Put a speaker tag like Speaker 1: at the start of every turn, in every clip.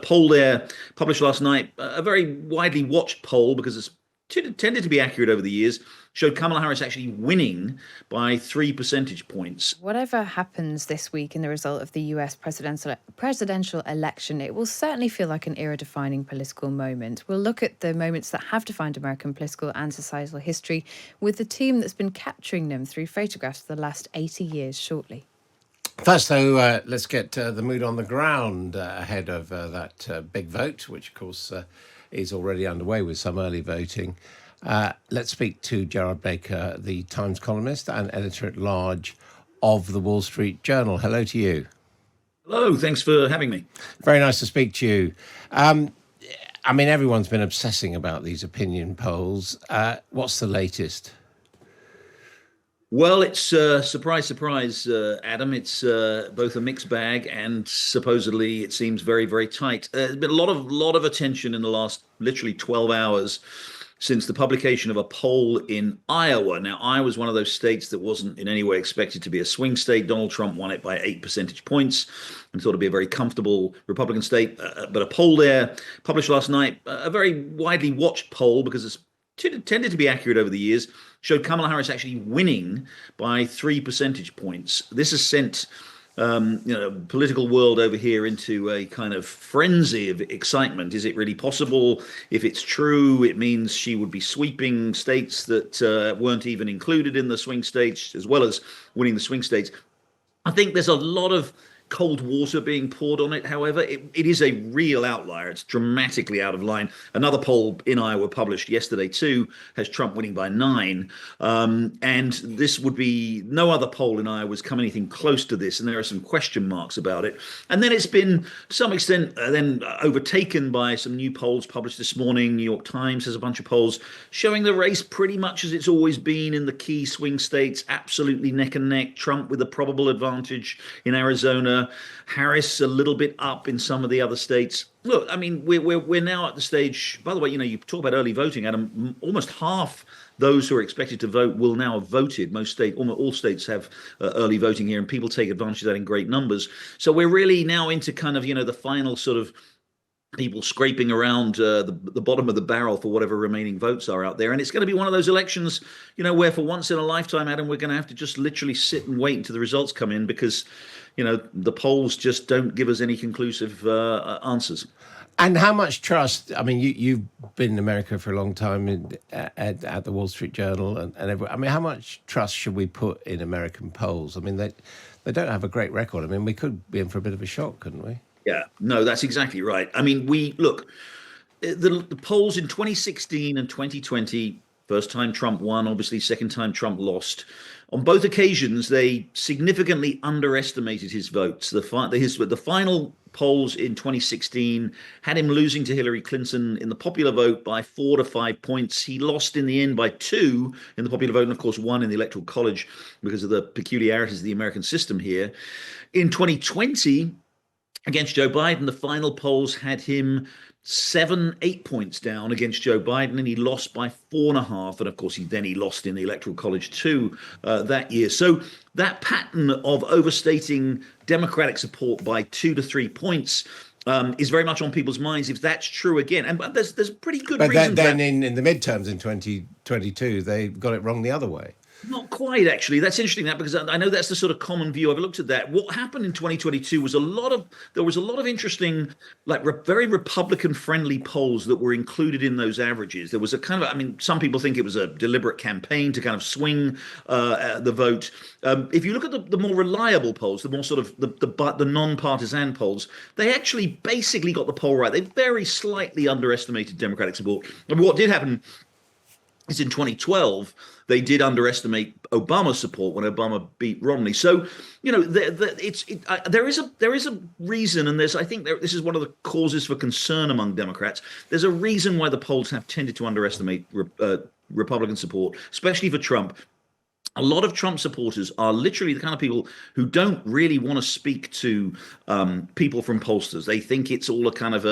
Speaker 1: poll there published last night, a very widely watched poll because it's tended to be accurate over the years, showed Kamala Harris actually winning by 3 percentage points.
Speaker 2: Whatever happens this week in the result of the US presidential election, it will certainly feel like an era-defining political moment. We'll look at the moments that have defined American political and societal history with the team that's been capturing them through photographs for the last 80 years shortly.
Speaker 3: First, though, let's get the mood on the ground ahead of that big vote, which, of course, is already underway with some early voting. Let's speak to Gerard Baker, the Times columnist and editor-at-large of the Wall Street Journal. Hello to you.
Speaker 1: Hello, thanks for having me.
Speaker 3: Very nice to speak to you. I mean, everyone's been obsessing about these opinion polls. What's the latest?
Speaker 1: Well, it's surprise, surprise, Adam. It's both a mixed bag and supposedly it seems very, very tight. There's been a lot of attention in the last literally 12 hours since the publication of a poll in Iowa. Now, Iowa was one of those states that wasn't in any way expected to be a swing state. Donald Trump won it by 8 percentage points and thought it'd be a very comfortable Republican state. But a poll there published last night, a very widely watched poll because it's tended to be accurate over the years, showed Kamala Harris actually winning by 3 percentage points. This has sent political world over here into a kind of frenzy of excitement. Is it really possible? If it's true, it means she would be sweeping states that weren't even included in the swing states, as well as winning the swing states. I think there's a lot of cold water being poured on it. However, it is a real outlier. It's dramatically out of line. Another poll in Iowa published yesterday too has Trump winning by 9. And this would be no other poll in Iowa has come anything close to this. And there are some question marks about it. And then it's been to some extent then overtaken by some new polls published this morning. New York Times has a bunch of polls showing the race pretty much as it's always been in the key swing states, absolutely neck and neck. Trump with a probable advantage in Arizona. Harris a little bit up in some of the other states. Look, I mean, we're now at the stage. By the way, you talk about early voting, Adam. Almost half those who are expected to vote will now have voted. Almost all states have early voting here, and people take advantage of that in great numbers. So we're really now into kind of the final sort of people scraping around the bottom of the barrel for whatever remaining votes are out there. And it's going to be one of those elections, where for once in a lifetime, Adam, we're going to have to just literally sit and wait until the results come in because, the polls just don't give us any conclusive answers.
Speaker 3: And how much trust? I mean, you've been in America for a long time at the Wall Street Journal and everywhere. I mean, how much trust should we put in American polls? I mean, they don't have a great record. I mean, we could be in for a bit of a shock, couldn't we?
Speaker 1: Yeah, no, that's exactly right. I mean, the polls in 2016 and 2020, first time Trump won, obviously, second time Trump lost. On both occasions, they significantly underestimated his votes. The final polls in 2016 had him losing to Hillary Clinton in the popular vote by 4 to 5 points. He lost in the end by 2 in the popular vote and, of course, 1 in the Electoral College because of the peculiarities of the American system here. In 2020, against Joe Biden, the final polls had him 7-8 points down against Joe Biden, and he lost by 4.5. And of course, he lost in the Electoral College too that year. So that pattern of overstating Democratic support by 2 to 3 points is very much on people's minds. If that's true again, and there's pretty good reason.
Speaker 3: But then in the midterms in 2022, they got it wrong the other way.
Speaker 1: Not quite, actually. That's interesting, because I know that's the sort of common view. I've looked at that. What happened in 2022 was there was a lot of interesting, very Republican-friendly polls that were included in those averages. There was a kind of, some people think it was a deliberate campaign to kind of swing the vote. If you look at the more reliable polls, the more sort of the non-partisan polls, they actually basically got the poll right. They very slightly underestimated Democratic support. And what did happen is in 2012, they did underestimate Obama's support when Obama beat Romney. So, there is a reason, and I think this is one of the causes for concern among Democrats. There's a reason why the polls have tended to underestimate Republican support, especially for Trump. a lot of Trump supporters are literally the kind of people who don't really want to speak to people from pollsters. They think it's all a kind of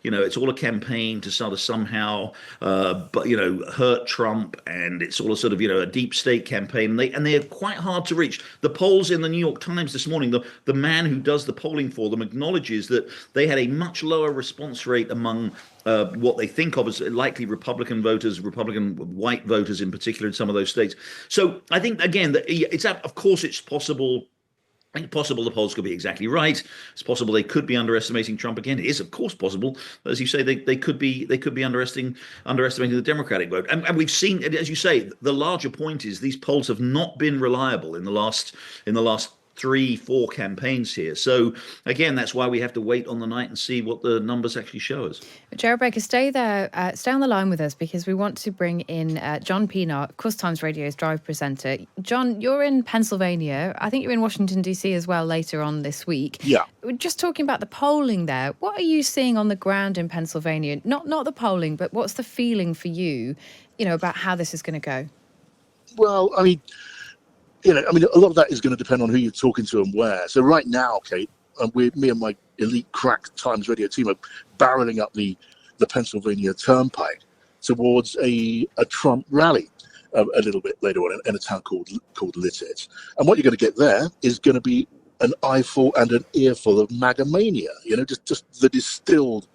Speaker 1: it's all a campaign to sort of somehow, but hurt Trump, and it's all a sort of a deep state campaign. And they're quite hard to reach. The polls in the New York Times this morning, the man who does the polling for them acknowledges that they had a much lower response rate among what they think of as likely Republican voters, Republican white voters in particular in some of those states. So I think, again, that of course it's possible. I think possible the polls could be exactly right. It's possible they could be underestimating Trump again. It is, of course, possible. As you say, they could be underestimating the Democratic vote. And we've seen, as you say, the larger point is these polls have not been reliable in the last 3-4 campaigns here. So again, that's why we have to wait on the night and see what the numbers actually show us.
Speaker 2: Gerard Baker, stay on the line with us, because we want to bring in John Pienaar, of course, Times Radio's Drive presenter. John, you're in Pennsylvania. I think you're in Washington, D.C. as well later on this week.
Speaker 4: Yeah.
Speaker 2: We're just talking about the polling there. What are you seeing on the ground in Pennsylvania? Not the polling, but what's the feeling for you, about how this is going to go?
Speaker 4: Well, I mean, a lot of that is going to depend on who you're talking to and where. So right now, Kate, me and my elite crack Times Radio team are barreling up the Pennsylvania Turnpike towards a Trump rally a little bit later on in a town called Lititz. And what you're going to get there is going to be an eyeful and an earful of MAGA mania. Just the distilled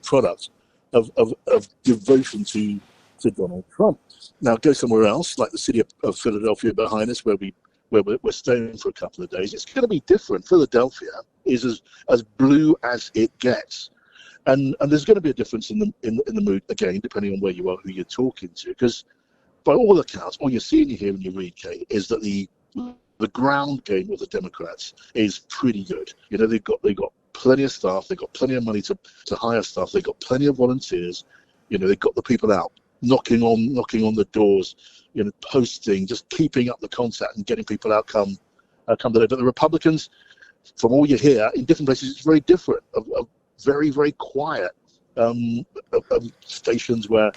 Speaker 4: product of devotion to Donald Trump. Now, go somewhere else, like the city of Philadelphia behind us, where we're staying for a couple of days. It's going to be different. Philadelphia is as blue as it gets, and there's going to be a difference in the mood again, depending on where you are, who you're talking to. Because by all accounts, all you see and you hear and you read, Kate, is that the ground game of the Democrats is pretty good. They've got plenty of staff, they've got plenty of money to hire staff, they've got plenty of volunteers. They've got the people out knocking on the doors, posting, just keeping up the contact and getting people out come to live. But the Republicans, from all you hear in different places, it's very different. Of very, very quiet stations where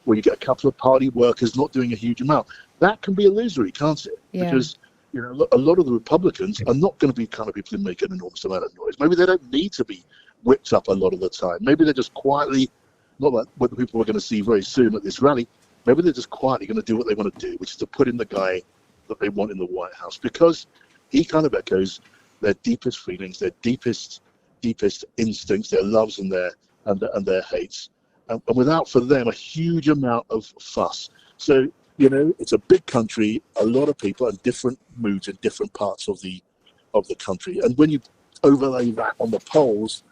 Speaker 4: you get a couple of party workers not doing a huge amount. That can be illusory, can't it?
Speaker 2: Yeah.
Speaker 4: Because a lot of the Republicans are not going to be the kind of people who make an enormous amount of noise. Maybe they don't need to be whipped up a lot of the time. Maybe they're just quietly, not like what the people we're going to see very soon at this rally, maybe they're just quietly going to do what they want to do, which is to put in the guy that they want in the White House, because he kind of echoes their deepest feelings, their deepest instincts, their loves and their hates, and without for them a huge amount of fuss. So it's a big country, a lot of people, and different moods in different parts of the country. And when you overlay that on the polls,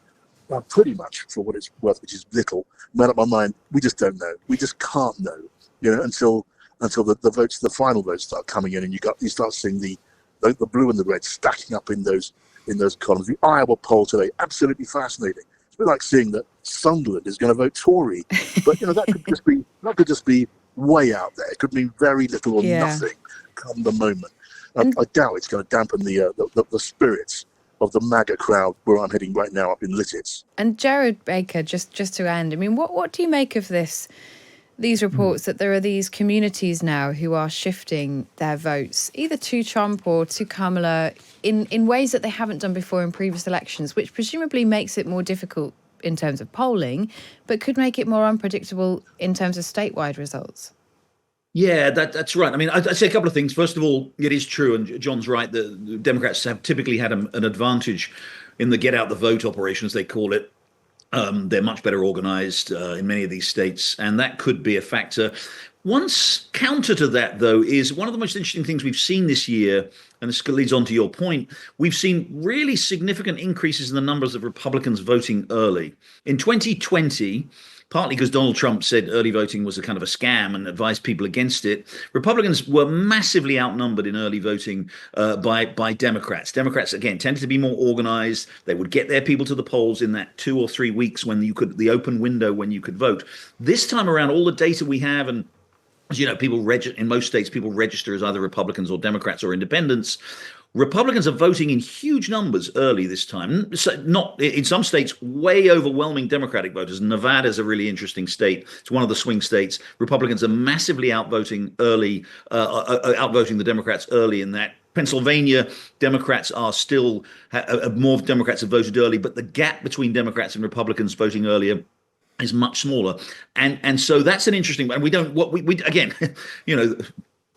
Speaker 4: pretty much, for what it's worth, which is little, made up my mind, we just don't know. We just can't know, until the votes, the final votes start coming in, and you start seeing the blue and the red stacking up in those columns. The Iowa poll today, absolutely fascinating. It's a bit like seeing that Sunderland is going to vote Tory, but that could just be way out there. It could mean very little or nothing come the moment. I doubt it's going to dampen the spirits of the MAGA crowd where I'm heading right now up in Lititz.
Speaker 2: And Gerard Baker, just to end, I mean, what do you make of these reports that there are these communities now who are shifting their votes either to Trump or to Kamala in ways that they haven't done before in previous elections, which presumably makes it more difficult in terms of polling, but could make it more unpredictable in terms of statewide results?
Speaker 1: Yeah, that's right. I mean, I'd say a couple of things. First of all, it is true, and John's right, the Democrats have typically had an advantage in the get out the vote operation, as they call it. They're much better organized in many of these states, and that could be a factor. One counter to that, though, is one of the most interesting things we've seen this year, and this leads on to your point. We've seen really significant increases in the numbers of Republicans voting early. In 2020, partly because Donald Trump said early voting was a kind of a scam and advised people against it, Republicans were massively outnumbered in early voting by Democrats. Democrats, again, tended to be more organized. They would get their people to the polls in that 2 or 3 weeks when the open window when you could vote. This time around, all the data we have, and as you know, in most states, people register as either Republicans or Democrats or independents. Republicans are voting in huge numbers early this time. So not in some states, way overwhelming Democratic voters. Nevada is a really interesting state. It's one of the swing states. Republicans are massively outvoting early, outvoting the Democrats early in that. Pennsylvania, Democrats are still more Democrats have voted early, but the gap between Democrats and Republicans voting earlier is much smaller, and so that's an interesting. And we don't what we again, you know,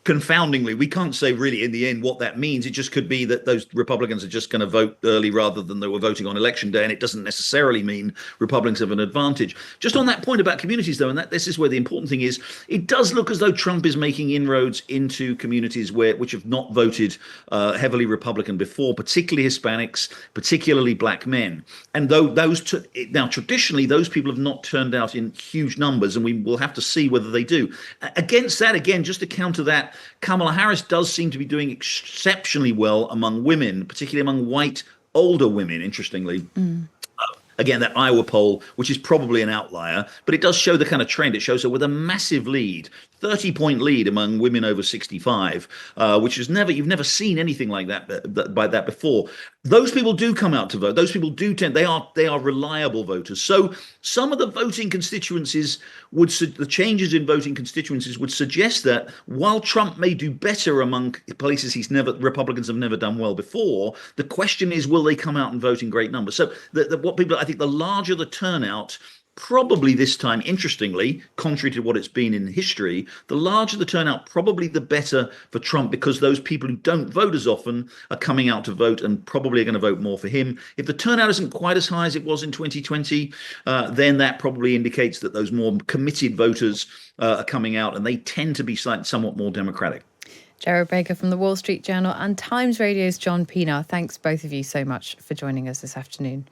Speaker 1: confoundingly, we can't say really in the end what that means. It just could be that those Republicans are just going to vote early rather than they were voting on election day, and it doesn't necessarily mean Republicans have an advantage. Just on that point about communities, though, and that this is where the important thing is, it does look as though Trump is making inroads into communities which have not voted heavily Republican before, particularly Hispanics, particularly black men. And though now traditionally those people have not turned out in huge numbers, and we will have to see whether they do. Against that, again, just to counter that, Kamala Harris does seem to be doing exceptionally well among women, particularly among white older women, interestingly. Again, that Iowa poll, which is probably an outlier, but it does show the kind of trend. It shows her with a massive lead, 30-point lead among women over 65, which is you've never seen anything like that before. Those people do come out to vote. Those people do they are reliable voters. So some of the voting constituencies the changes in voting constituencies would suggest that while Trump may do better among places Republicans have never done well before, the question is, will they come out and vote in great numbers? So I think the larger the turnout, probably this time, interestingly, contrary to what it's been in history, the larger the turnout, probably the better for Trump, because those people who don't vote as often are coming out to vote and probably are going to vote more for him. If the turnout isn't quite as high as it was in 2020, then that probably indicates that those more committed voters are coming out, and they tend to be somewhat more Democratic.
Speaker 2: Gerard Baker from the Wall Street Journal and Times Radio's John Pienaar. Thanks both of you so much for joining us this afternoon.